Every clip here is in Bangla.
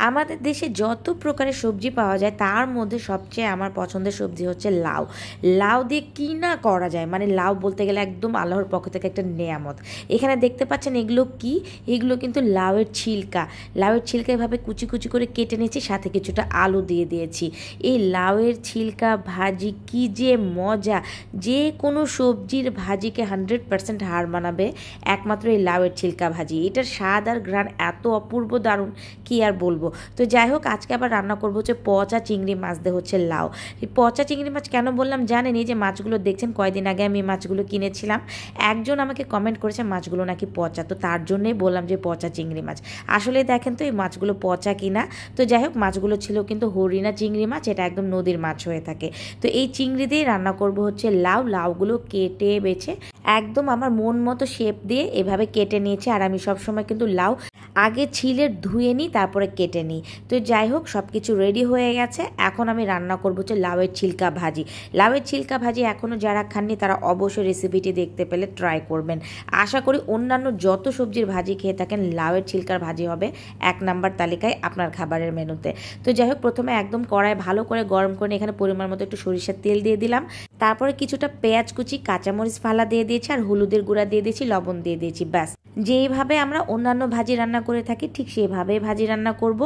আমাদের দেশে যত প্রকারের সবজি পাওয়া যায় তার মধ্যে সবচেয়ে আমার পছন্দের সবজি হচ্ছে লাউ। লাউ দিয়ে কী না করা যায়, মানে লাউ বলতে গেলে একদম আল্লাহর পক্ষ থেকে একটা নেয়ামত। এখানে দেখতে পাচ্ছেন এগুলো কি, এগুলো কিন্তু লাউয়ের ছিলকা। লাউয়ের ছিলকা এভাবে কুচি কুচি করে কেটে নিয়েছি, সাথে কিছুটা আলু দিয়ে দিয়েছি। এই লাউয়ের ছিলকা ভাজি কি যে মজা, যে কোনো সবজির ভাজিকে 100% হার মানাবে একমাত্র এই লাউয়ের ছিলকা ভাজি। এটার স্বাদ আর ঘ্রাণ এত অপূর্ব দারুণ, কি আর বলবো। তো যাই হোক, আজকে আবার রান্না করবো হচ্ছে পচা চিংড়ি মাছ দিয়ে হচ্ছে লাউ। এই পচা চিংড়ি মাছ কেন বললাম জানেন? এই যে মাছগুলো দেখছেন, কয়দিন আগে আমি মাছগুলো কিনেছিলাম, একজন আমাকে কমেন্ট করেছে মাছগুলো নাকি পচা, তো তার জন্যই বললাম যে পচা চিংড়ি মাছ। আসলে দেখেন তো এই মাছগুলো পচা কিনা। তো যাই হোক, মাছগুলো ছিল কিন্তু হরিণা চিংড়ি মাছ, এটা একদম নদীর মাছ হয়ে থাকে। তো এই চিংড়ি দিয়ে রান্না করব হচ্ছে লাউ। লাউগুলো কেটে বেছে একদম আমার মন মতো শেপ দিয়ে এভাবে কেটে নিয়েছি। আর আমি সবসময় কিন্তু লাউ আগে ছিলে ধুয়ে নিই, তারপরে কেটে নিই। তো যাই হোক, সব কিছু রেডি হয়ে গেছে। এখন আমি রান্না করবো হচ্ছে লাউয়ের ছিলকা ভাজি। লাউয়ের ছিলকা ভাজি এখনও যারা খাননি তারা অবশ্যই রেসিপিটি দেখতে পেলে ট্রাই করবেন। আশা করি অন্যান্য যত সবজির ভাজি খেয়ে থাকেন, লাউয়ের ছিলকার ভাজি হবে 1 নাম্বার তালিকায় আপনার খাবারের মেনুতে। তো যাই হোক, প্রথমে একদম কড়াই ভালো করে গরম করে এখানে পরিমাণ মতো একটু সরিষার তেল দিয়ে দিলাম। তারপরে কিছুটা পেঁয়াজ কুচি, কাঁচামরিচ ফালা দিয়ে দিয়েছি, আর হলুদের গুঁড়া দিয়ে দিয়েছি, লবণ দিয়ে দিয়েছি। ব্যাস, যেইভাবে আমরা অন্যান্য ভাজি রান্না করে থাকি ঠিক সেইভাবেই ভাজি রান্না করব।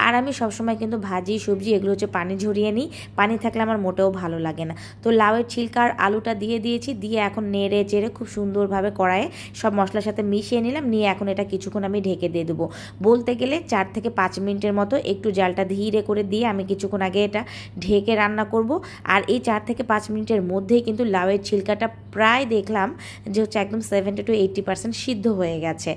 আর আমি সবসময় কিন্তু ভাজি সবজি এগুলো হচ্ছে পানি ঝরিয়ে নিই, পানি থাকলে আমার মোটেও ভালো লাগে না। তো লাউয়ের ছিলকার আলুটা দিয়ে দিয়েছি, দিয়ে এখন নেড়ে চেড়ে খুব সুন্দরভাবে কড়াইয়ে সব মশলার সাথে মিশিয়ে নিলাম। নিয়ে এখন এটা কিছুক্ষণ আমি ঢেকে দিয়ে দেবো। বলতে গেলে 4 থেকে 5 মিনিটের মতো একটু জালটা ধীরে করে দিয়ে আমি কিছুক্ষণ আগে এটা ঢেকে রান্না করব। আর এই 4 থেকে 5 মিনিটের মধ্যেই কিন্তু লাউয়ের ছিলকাটা প্রায় দেখলাম যে হচ্ছে একদম 70 to 80% সিদ্ধ হয়ে গেছে।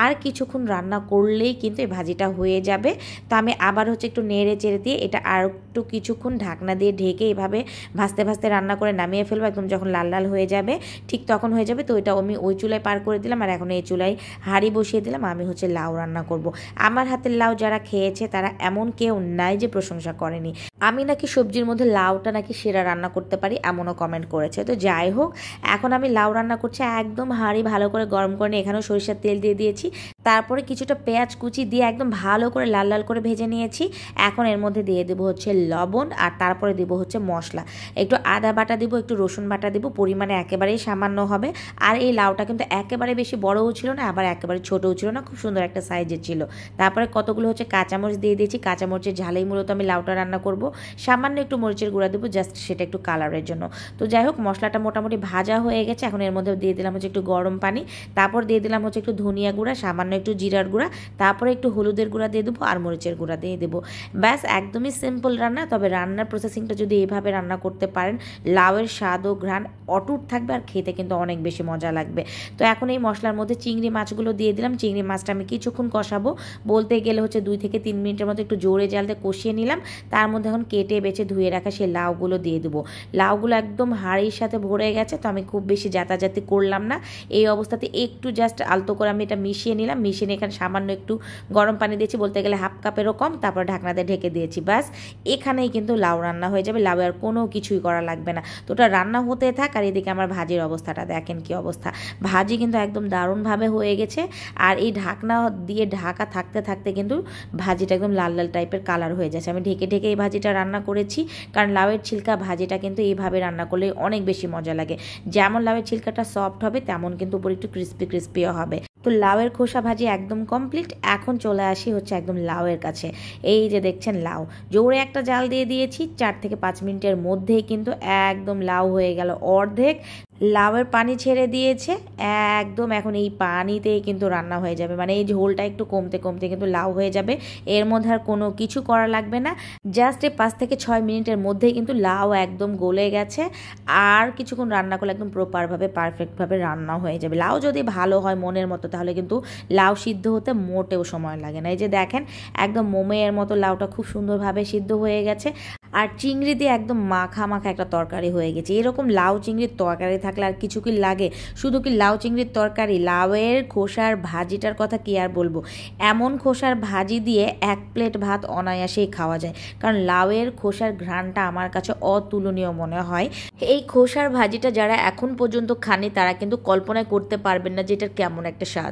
আর কিছুক্ষণ রান্না করলেই কিন্তু এই ভাজিটা হয়ে যাবে। তো আমি আবার হচ্ছে একটু নেড়ে চেড়ে দিয়ে এটা আর একটু কিছুক্ষণ ঢাকনা দিয়ে ঢেকে এভাবে ভাজতে ভাজতে রান্না করে নামিয়ে ফেলবো। একদম যখন লাল লাল হয়ে যাবে ঠিক তখন হয়ে যাবে। তো এটা আমি ওই চুলায় পার করে দিলাম, আর এখন এই চুলায় হাঁড়ি বসিয়ে দিলাম। আমি হচ্ছে লাউ রান্না করব। আমার হাতের লাউ যারা খেয়েছে তারা এমন কেউ নাই যে প্রশংসা করেনি। আমি নাকি সবজির মধ্যে লাউটা নাকি সেরা রান্না করতে পারি, এমনও কমেন্ট করেছে। তো যাই হোক, এখন আমি লাউ রান্না করছি, একদম হাঁড়ি ভালো করে গরম করে নিয়ে এখানেও সরিষার তেল দিয়ে দিয়েছি। তারপরে কিছুটা পেঁয়াজ কুচি দিয়ে একদম ভালো করে লাল লাল করে ভেজে নিয়েছি। এখন এর মধ্যে দিয়ে দেবো হচ্ছে লবণ, আর তারপরে দেবো হচ্ছে মশলা। একটু আদা বাটা দিব, একটু রসুন বাটা দিব, পরিমাণে একেবারেই সামান্য হবে। আর এই লাউটা কিন্তু একেবারে বেশি বড়ও ছিল না, আবার একেবারে ছোটও ছিল না, খুব সুন্দর একটা সাইজের ছিল। তারপরে কতগুলো হচ্ছে কাঁচামরিচ দিয়ে দিয়েছি। কাঁচামরিচের ঝালেই মূলত আমি লাউটা রান্না করব। সামান্য একটু মরিচের গুঁড়া দেবো, জাস্ট সেটা একটু কালারের জন্য। তো যাই হোক, মশলাটা মোটামুটি ভাজা হয়ে গেছে। এখন এর মধ্যে দিয়ে দিলাম হচ্ছে একটু গরম পানি, তারপর দিয়ে দিলাম হচ্ছে একটু ধনিয়া গুঁড়া, সামান্য একটু জিরার গুঁড়া, তারপরে একটু হলুদের গুঁড়া দিয়ে দেবো, আর মরিচের গুঁড়া দিয়ে দেবো। ব্যাস, একদমই সিম্পল রান্না। তবে রান্নার প্রসেসিংটা যদি এইভাবে রান্না করতে পারেন, লাউয়ের স্বাদ ও ঘ্রাণ অটুট থাকবে, আর খেতে কিন্তু অনেক বেশি মজা লাগবে। তো এখন এই মশলার মধ্যে চিংড়ি মাছগুলো দিয়ে দিলাম। চিংড়ি মাছটা আমি কিছুক্ষণ কষাবো, বলতে গেলে হচ্ছে 2 থেকে 3 মিনিটের মতো একটু জোরে জালতে কষিয়ে নিলাম। তার মধ্যে এখন কেটে বেছে ধুয়ে রাখা সেই লাউগুলো দিয়ে দেবো। লাউগুলো একদম হাঁড়ির সাথে ভরে গেছে, তো আমি খুব বেশি জাতাজাতি করলাম না। এই অবস্থাতে একটু জাস্ট আলতো করে আমি এটা মিশিয়ে নিলাম। মিশিয়ে নিয়ে এখানে সামান্য একটু গরম পানি দিয়েছি, বলতে গেলে 1/2 কাপেরও কম। তারপর ঢাকনা দিয়ে ঢেকে দিয়েছি। ব্যাস, এখানেই কিন্তু লাউ রান্না হয়ে যাবে। লাউ আর কোনো কিছুই করা লাগবে না। তো ওটা রান্না হতে থাক, আর এদিকে আমার ভাজির অবস্থাটা দেখেন কি অবস্থা। ভাজি কিন্তু একদম দারুণভাবে হয়ে গেছে। আর এই ঢাকনা দিয়ে ঢাকা থাকতে থাকতে কিন্তু ভাজিটা একদম লাল লাল টাইপের কালার হয়ে যাচ্ছে। আমি ঢেকে ঢেকে এই ভাজিটা রান্না করেছি, কারণ লাউয়ের ছিলকা ভাজিটা কিন্তু এইভাবে রান্না করলে অনেক বেশি মজা লাগে। যেমন লাউয়ের ছিলকাটা সফট হবে, তেমন কিন্তু উপরে একটু ক্রিস্পি ক্রিস্পিও হবে। তো লাউয়ের খোসা ভাজি একদম কমপ্লিট। এখন চলে আসি হচ্ছে একদম লাউয়ের কাছে। এই যে দেখছেন লাউ, জোরে একটা জাল দিয়ে দিয়েছি, 4 থেকে 5 মিনিটের মধ্যেই কিন্তু একদম লাউ হয়ে গেল অর্ধেক। লাউয়ের পানি ছেড়ে দিয়েছে একদম। এখন এই পানিতেই কিন্তু রান্না হয়ে যাবে, মানে এই ঝোলটা একটু কমতে কমতে কিন্তু লাউ হয়ে যাবে। এর মধ্যে আর কোনো কিছু করা লাগবে না। জাস্ট এই 5 থেকে 6 মিনিটের মধ্যেই কিন্তু লাউ একদম গলে গেছে। আর কিছুক্ষণ রান্না করলে একদম প্রপারভাবে পারফেক্টভাবে রান্না হয়ে যাবে। লাউ যদি ভালো হয় মনের মতো, তাহলে কিন্তু লাউ সিদ্ধ হতে মোটেও সময় লাগে না। এই যে দেখেন, একদম মোমের মতো লাউটা খুব সুন্দরভাবে সিদ্ধ হয়ে গেছে। আর চিংড়ি দিয়ে একদম মাখা মাখা একটা তরকারি হয়ে গেছে। এরকম লাউ চিংড়ির তরকারি থাকলে আর কিছু কি লাগে? শুধু কি লাউ চিংড়ির তরকারি, লাউয়ের খোসার ভাজিটার কথা কি আর বলবো। এমন খোসার ভাজি দিয়ে 1 প্লেট ভাত অনায়াসেই খাওয়া যায়, কারণ লাউয়ের খোসার ঘ্রাণটা আমার কাছে অতুলনীয় মনে হয়। এই খোসার ভাজিটা যারা এখন পর্যন্ত খাননি তারা কিন্তু কল্পনায় করতে পারবেন না যে এটার কেমন একটা স্বাদ।